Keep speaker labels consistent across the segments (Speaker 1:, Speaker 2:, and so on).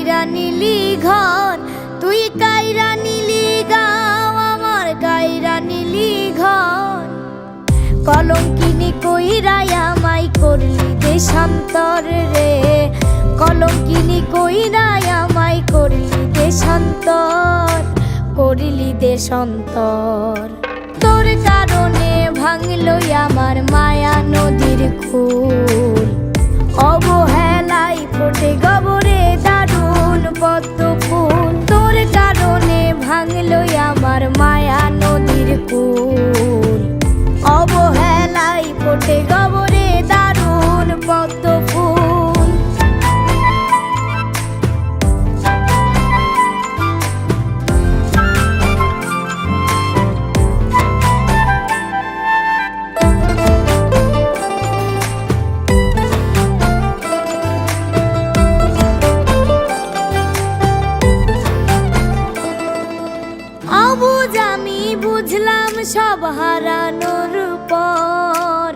Speaker 1: কাইরা নীলি ঘর, তুই কাইরা নীলি গাও আমার কাইরা নীলি ঘর। কলঙ্কিনী কইরাই আমায় করলি দেশান্তর রে, কলঙ্কিনী কইরাই আমায় করলি দেশান্তর, করলি দেশান্তর। তোর কারণে ভাঙলো আমার মায়া নদীর খুল, অবহেলায় ফোটে গবরে দারুণ পদ্ম ফুল। তোর কারণে ভাঙলো আমার মায়া নদীর কুল, অবহেলায় ফোটে গবরে দারুণ পদ্ম ফুল। অবুঝ আমি বুঝলাম সব হারানোর পর,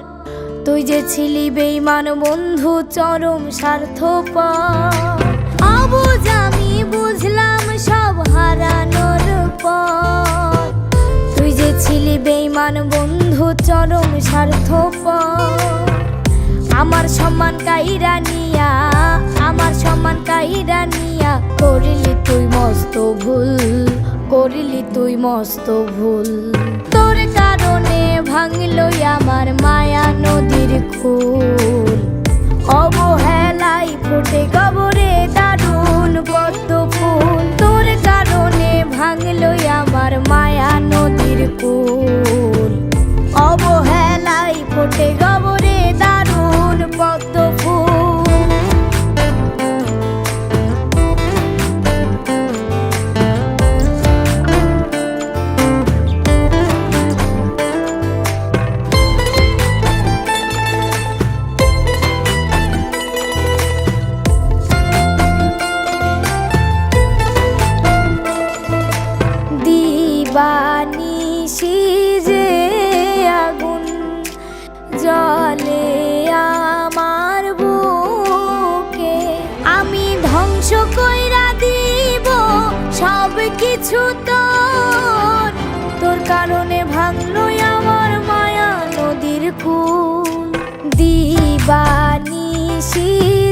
Speaker 1: তুই যে ছিলি বেঈমান বন্ধু চরম স্বার্থপর। অবুঝ আমি বুঝলাম সব হারানোর পর, তুই যে ছিলি বেঈমান বন্ধু চরম স্বার্থপর। আমার সম্মান কাইরা নিয়া, আমার সম্মান কাইরা নিয়া করলি তুই মস্ত ভুল, করলি তুই মস্ত ভুল। তোর কারণে ভাঙলো আমার মায়া নদীর খুল, অবহেলায় ফোটে গবরে দারুণ পদ্ম ফুল। তোর কারণে ভাঙলো আমার মায়া নদীর কুল, অবহেলায় ফোটে গবরে দারুণ পদ্ম ফুল। দিবানিশি যে আগুন জ্বলে আমার বুকে, আমি ধ্বংস কইরা দিব সব কিছু তোর। তোর কারণে ভাঙলো আমার মায়া নদীর কুল, দিবানিশি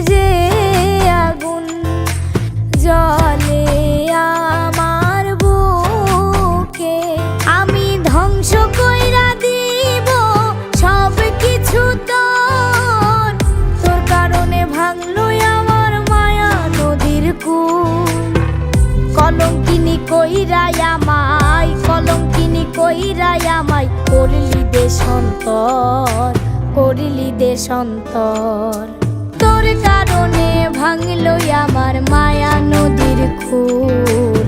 Speaker 1: যে আগুন জ্বলে আমার বুকে, আমি ধ্বংস কইরা দিব সব কিছু তোর। তোর কারণে ভাঙলো আমার মায়া নদীর কুল, কলঙ্কিনী কইরাই আমায়, কলঙ্কিনী কইরাই আমায় করলি দেশান্তর, করলি দেশান্তর। তোর কারণে ভাঙলো আমার মায়া নদীর খুল,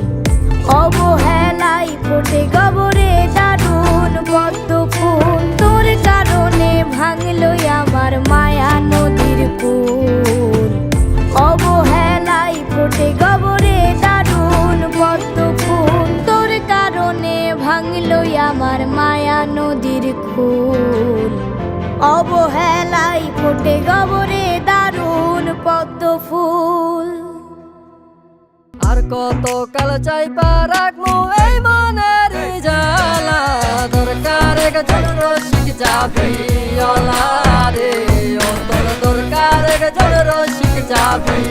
Speaker 1: অবহেলায় ফোটে গবরে দারুণ পদ্ম ফুল। তোর কারণে ভাঙলো আমার মায়া নদীর কুল, অবহেলায় ফোটে গবরে দারুণ পদ্ম ফুল। তোর কারণে ভাঙলো আমার মায়া নদীর কুল, অবহেলায় ফোটে গবরে দারুণ পদ্ম ফুল।
Speaker 2: আর কত কাল চাইবা রাখবো এই মনের জ্বালা, দরকার একজন রসিক যাবি অলা রে, ও তোর দরকার একজন রসিক যাবি।